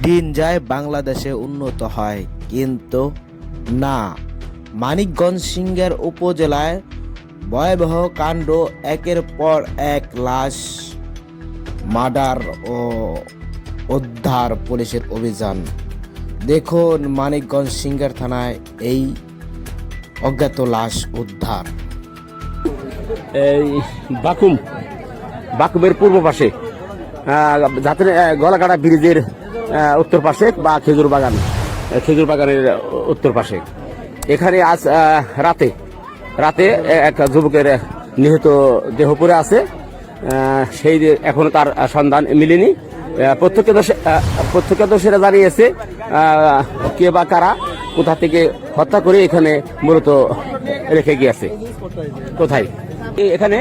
দিন যায় বাংলাদেশে উন্নত হয়, কিন্তু না, মানিকগঞ্জ সিংহের উপজেলায় ভয়াবহ কাণ্ড, একের পর এক লাশ মার্ডার ও উদ্ধার পুলিশের অভিযান। দেখুন মানিকগঞ্জ সিংহের থানায় এই অজ্ঞাত লাশ উদ্ধার। এই বাকুমের পূর্ব পাশে যাতে গলাকাটা ব্রিজের উত্তর পাশে বা খেজুর বাগানের উত্তর পাশে এখানে আজ রাতে এক যুবকের নিহত দেহ পড়ে আছে। সেই এখনো তার সন্ধান মিলেনি। প্রত্যক্ষদর্শীরা জানিয়েছে কে বা কারা কোথা থেকে হত্যা করে এখানে মূলত রেখে গিয়েছে। কোথায় এখানে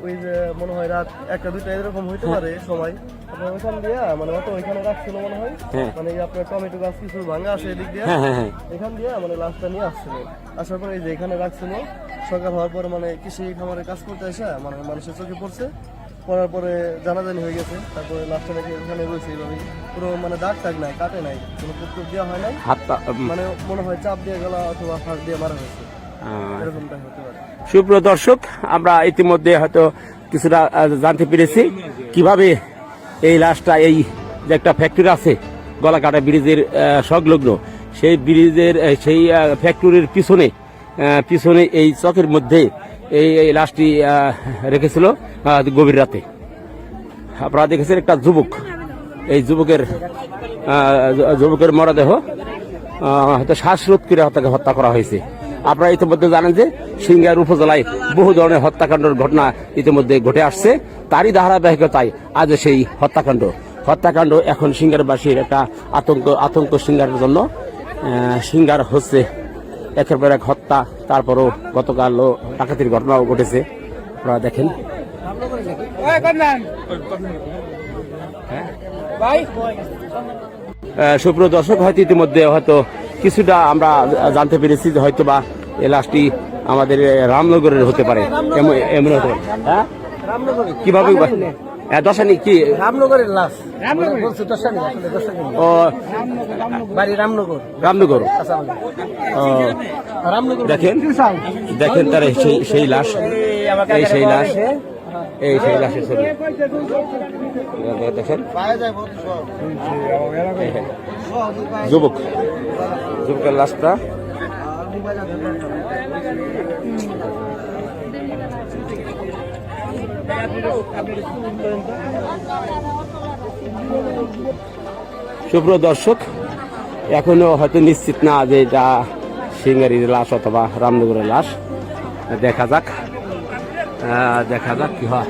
ওই যে মনে হয় রাত 1টা 2টা এরকম হইতে পারে সময়। আপনার ওইখান দিয়ে মানে অত ওইখানে রাখছিল মনে হয়, মানে আপনার টমেটো গাছ কিছু ভাঙা আছে এদিক দিয়ে, এখান দিয়ে মানে লাশটা নিয়ে আসছিল। আসার পরে এই যে এখানে রাখছিল, সকাল হওয়ার পরে মানে কৃষি খামারে কাজ করতে এসে মানে মানুষের চোখে পড়ছে, পড়ার পরে জানাজানি হয়ে গেছে। তারপরে লাশটা নাকি এখানে রয়েছে এইভাবে, পুরো মানে দাগ টাগ নাই, কাটে নাই, কোনো পুকুর দেওয়া হয় নাই, মানে মনে হয় চাপ দিয়ে গেলা অথবা ফাঁস দিয়ে মারা হয়েছে, এরকমটা হতে পারে। সুপ্রিয় দর্শক, আমরা ইতিমধ্যে হয়তো কিছুটা জানতে পেরেছি কিভাবে এই লাশটা, এই যে একটা ফ্যাক্টরি আছে গলাকাটা ব্রিজের সংলগ্ন, সেই ব্রিজের সেই ফ্যাক্টরির পিছনে এই চকের মধ্যে এই লাশটি রেখেছিল গভীর রাতে। আপনারা দেখেছেন একটা যুবক, এই যুবকের মরদেহ হয়তো শ্বাসরোধ করে তাকে হত্যা করা হয়েছে। আপনারা ইতিমধ্যে জানেন যে সিংহের উপজেলায় বহু ধরনের হত্যাকাণ্ডের ঘটনা ইতিমধ্যে ঘটে আসছে। তারই ধারাবাহিকতায় আজ সেই হত্যাকাণ্ড এখন সিংহেরবাসীর একটা আতঙ্ক সিংহের জন্য। সিংহার হচ্ছে একের পর এক হত্যা, তারপরও গতকালও ডাকাতির ঘটনাও ঘটেছে। আপনারা দেখেন সুপ্রিয় দর্শক, হয়তো ইতিমধ্যে হয়তো কিছুটা আমরা জানতে পেরেছি যে হয়তো বা এই লাশটি আমাদের রামনগরের হতে পারে, এমন হতে পারে। হ্যাঁ, কিভাবে দশানি কি রামনগরের লাশ? ও বাড়ি রামনগর। দেখেন তার সেই লাশ, সেই লাশের ছবি দেখেন। যুবকের লাশটা সুপ্রিয় দর্শক, এখনো হয়তো নিশ্চিত না যে এটা সিংহারির লাশ অথবা রামনগরের লাশ। দেখা যাক কি হয়।